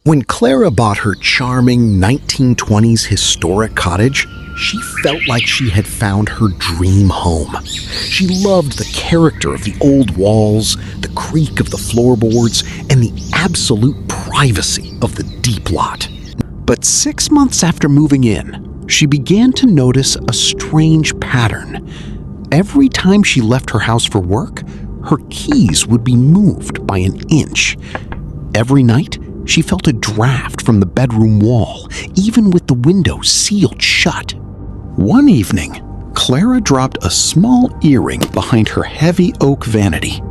When Clara bought her charming 1920s historic cottage, she felt like she had found her dream home. She loved the character of the old walls, the creak of the floorboards, and the absolute privacy of the deep lot. But 6 months after moving in, she began to notice a strange pattern. Every time she left her house for work, her keys would be moved by an inch. Every night, she felt a draft from the bedroom wall, even with the windows sealed shut. One evening, Clara dropped a small earring behind her heavy oak vanity.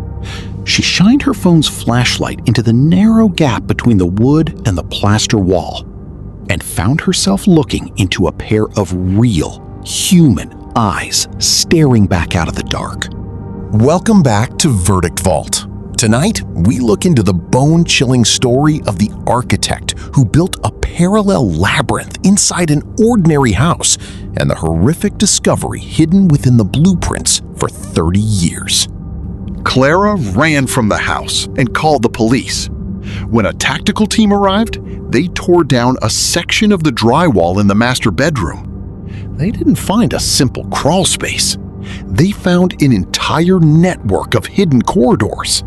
She shined her phone's flashlight into the narrow gap between the wood and the plaster wall and found herself looking into a pair of real, human eyes staring back out of the dark. Welcome back to Verdict Vault. Tonight, we look into the bone-chilling story of the architect who built a parallel labyrinth inside an ordinary house and the horrific discovery hidden within the blueprints for 30 years. Clara ran from the house and called the police. When a tactical team arrived, they tore down a section of the drywall in the master bedroom. They didn't find a simple crawl space. They found an entire network of hidden corridors.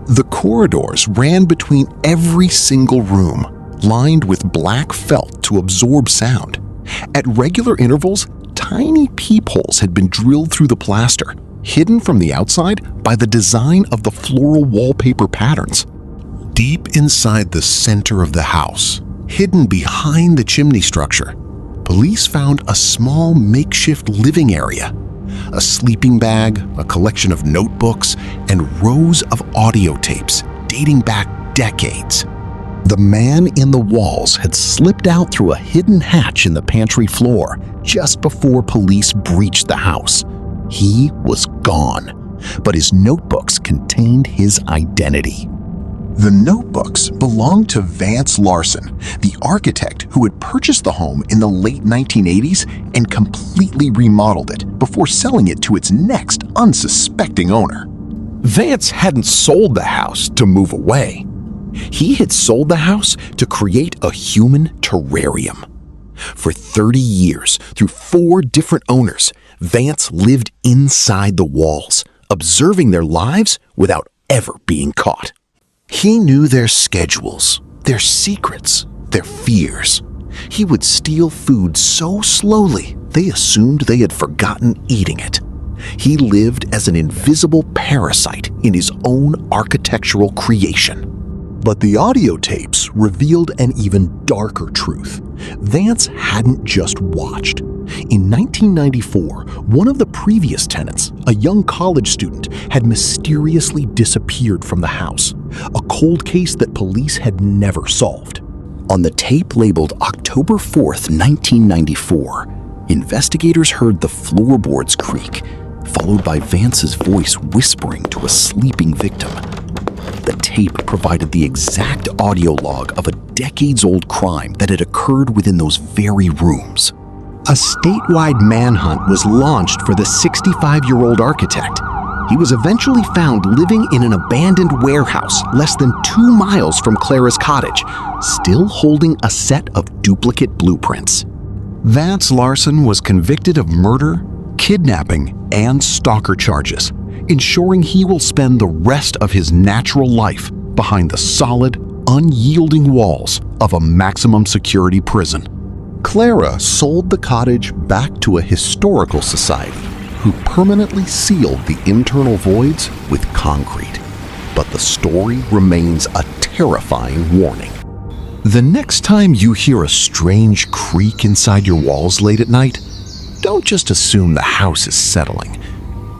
The corridors ran between every single room, lined with black felt to absorb sound. At regular intervals, tiny peepholes had been drilled through the plaster, hidden from the outside by the design of the floral wallpaper patterns. Deep inside the center of the house, hidden behind the chimney structure, police found a small makeshift living area. A sleeping bag, a collection of notebooks, and rows of audio tapes dating back decades. The man in the walls had slipped out through a hidden hatch in the pantry floor just before police breached the house. He was gone, but his notebooks contained his identity. The notebooks belonged to Vance Larson, the architect who had purchased the home in the late 1980s and completely remodeled it before selling it to its next unsuspecting owner. Vance hadn't sold the house to move away. He had sold the house to create a human terrarium. For 30 years, through 4 different owners, Vance lived inside the walls, observing their lives without ever being caught. He knew their schedules, their secrets, their fears. He would steal food so slowly they assumed they had forgotten eating it. He lived as an invisible parasite in his own architectural creation. But the audio tapes revealed an even darker truth. Vance hadn't just watched. In 1994, one of the previous tenants, a young college student, had mysteriously disappeared from the house, a cold case that police had never solved. On the tape labeled October 4th, 1994, investigators heard the floorboards creak, followed by Vance's voice whispering to a sleeping victim. The tape provided the exact audio log of a decades-old crime that had occurred within those very rooms. A statewide manhunt was launched for the 65-year-old architect. He was eventually found living in an abandoned warehouse less than 2 miles from Clara's cottage, still holding a set of duplicate blueprints. Vance Larson was convicted of murder, kidnapping, and stalker charges, ensuring he will spend the rest of his natural life behind the solid, unyielding walls of a maximum security prison. Clara sold the cottage back to a historical society who permanently sealed the internal voids with concrete. But the story remains a terrifying warning. The next time you hear a strange creak inside your walls late at night, don't just assume the house is settling.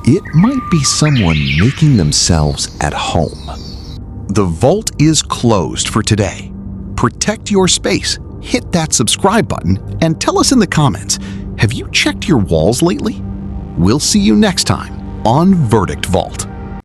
It might be someone making themselves at home. The vault is closed for today. Protect your space. Hit that subscribe button and tell us in the comments, have you checked your walls lately? We'll see you next time on Verdict Vault.